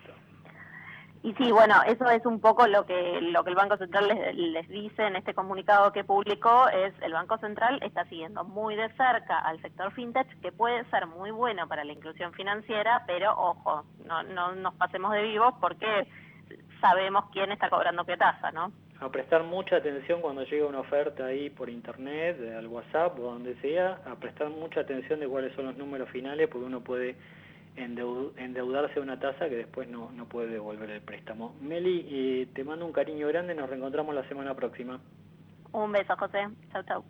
Y sí, bueno, eso es un poco lo que el Banco Central les dice en este comunicado que publicó, es el Banco Central está siguiendo muy de cerca al sector fintech, que puede ser muy bueno para la inclusión financiera, pero ojo, no nos pasemos de vivos porque sabemos quién está cobrando qué tasa, ¿no? A prestar mucha atención cuando llega una oferta ahí por internet, al WhatsApp o donde sea, a prestar mucha atención de cuáles son los números finales, porque uno puede endeudarse a una tasa que después no puede devolver el préstamo. Meli, te mando un cariño grande, nos reencontramos la semana próxima. Un beso, José. Chau, chau.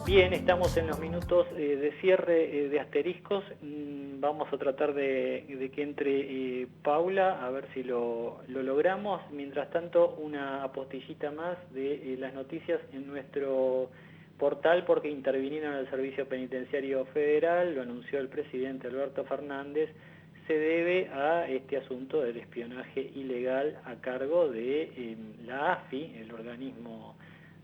Bien, estamos en los minutos de cierre de asteriscos. Vamos a tratar de que entre Paula, a ver si lo logramos. Mientras tanto, una apostillita más de las noticias en nuestro portal, porque intervinieron el Servicio Penitenciario Federal, lo anunció el presidente Alberto Fernández, se debe a este asunto del espionaje ilegal a cargo de la AFI, el organismo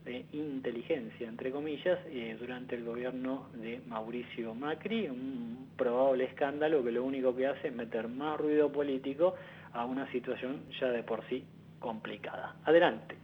de inteligencia, entre comillas, durante el gobierno de Mauricio Macri, un probable escándalo que lo único que hace es meter más ruido político a una situación ya de por sí complicada. Adelante.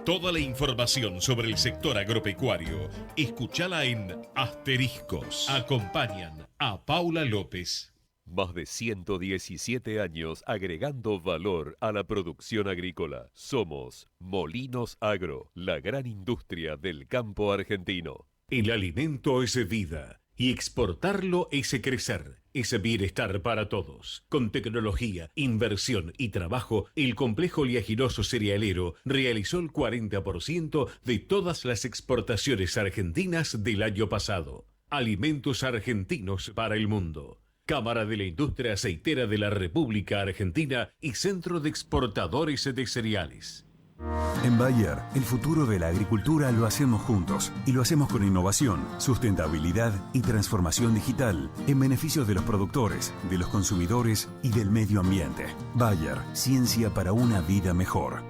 Toda la información sobre el sector agropecuario, escúchala en Asteriscos. Acompañan a Paula López. Más de 117 años agregando valor a la producción agrícola. Somos Molinos Agro, la gran industria del campo argentino. El alimento es vida y exportarlo es crecer. Es bienestar para todos. Con tecnología, inversión y trabajo, el complejo oleaginoso cerealero realizó el 40% de todas las exportaciones argentinas del año pasado. Alimentos argentinos para el mundo. Cámara de la Industria Aceitera de la República Argentina y Centro de Exportadores de Cereales. En Bayer, el futuro de la agricultura lo hacemos juntos y lo hacemos con innovación, sustentabilidad y transformación digital en beneficio de los productores, de los consumidores y del medio ambiente. Bayer, ciencia para una vida mejor.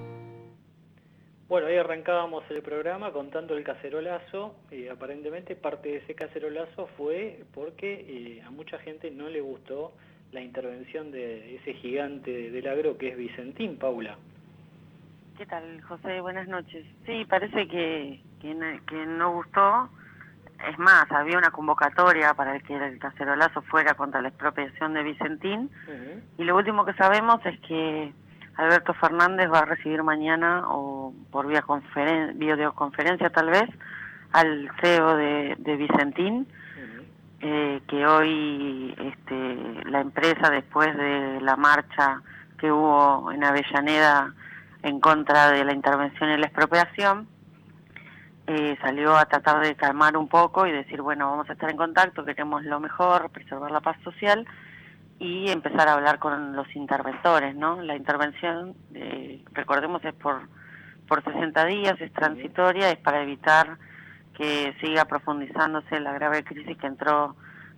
Bueno, ahí arrancábamos el programa contando el cacerolazo. Aparentemente parte de ese cacerolazo fue porque a mucha gente no le gustó la intervención de ese gigante del agro que es Vicentín, Paula. ¿Qué tal, José? Buenas noches. Sí, parece que no gustó. Es más, había una convocatoria para que el cacerolazo fuera contra la expropiación de Vicentín. Y lo último que sabemos es que Alberto Fernández va a recibir mañana, o por videoconferencia tal vez, al CEO de Vicentín, que hoy la empresa, después de la marcha que hubo en Avellaneda en contra de la intervención y la expropiación, salió a tratar de calmar un poco y decir, bueno, vamos a estar en contacto, queremos lo mejor, preservar la paz social y empezar a hablar con los interventores, ¿no? La intervención, recordemos, es por 60 días, es transitoria, es para evitar que siga profundizándose la grave crisis que entró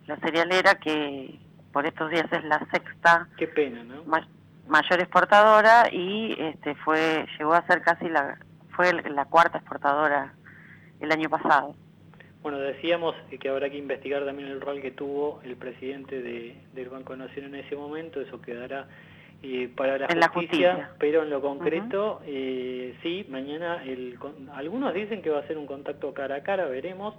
la cerealera, que por estos días es la sexta. Qué pena, ¿no? Mayor exportadora y llegó a ser fue la cuarta exportadora el año pasado. Bueno, decíamos que habrá que investigar también el rol que tuvo el presidente del Banco Nación en ese momento, eso quedará para la justicia, pero en lo concreto, sí, mañana algunos dicen que va a ser un contacto cara a cara, veremos.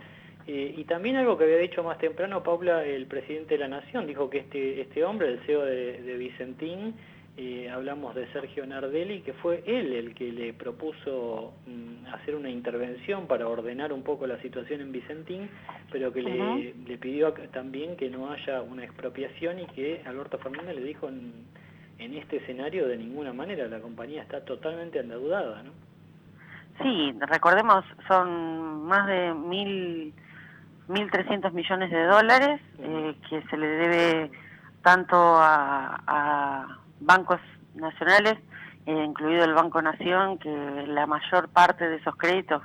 Y también algo que había dicho más temprano, Paula, el presidente de la Nación, dijo que este hombre, el CEO de Vicentín, hablamos de Sergio Nardelli, que fue él el que le propuso hacer una intervención para ordenar un poco la situación en Vicentín, pero que le pidió también que no haya una expropiación y que Alberto Fernández le dijo en este escenario de ninguna manera, la compañía está totalmente endeudada, ¿no? Sí, recordemos, son más de 1.300 millones de dólares que se le debe tanto a bancos nacionales, incluido el Banco Nación, que la mayor parte de esos créditos,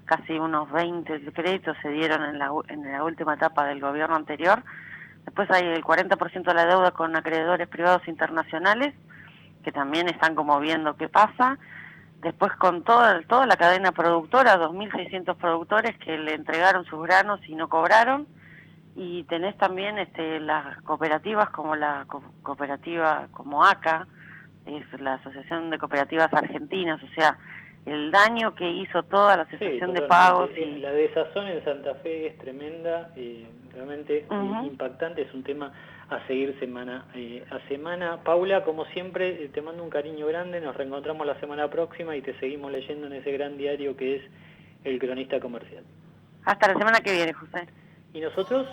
casi unos 20 créditos, se dieron en la última etapa del gobierno anterior. Después hay el 40% de la deuda con acreedores privados internacionales, que también están como viendo qué pasa. Después con toda la cadena productora, 2.600 productores que le entregaron sus granos y no cobraron. Y tenés también las cooperativas como la cooperativa como ACA, es la Asociación de Cooperativas Argentinas, o sea, el daño que hizo toda la asociación de pagos. La desazón en Santa Fe es tremenda, realmente impactante, es un tema a seguir semana a semana. Paula, como siempre, te mando un cariño grande, nos reencontramos la semana próxima y te seguimos leyendo en ese gran diario que es El Cronista Comercial. Hasta la semana que viene, José. Y nosotros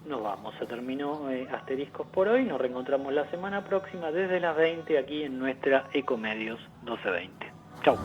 nos vamos, se terminó Asteriscos por hoy, nos reencontramos la semana próxima desde las 20 aquí en nuestra Ecomedios 1220. Chau.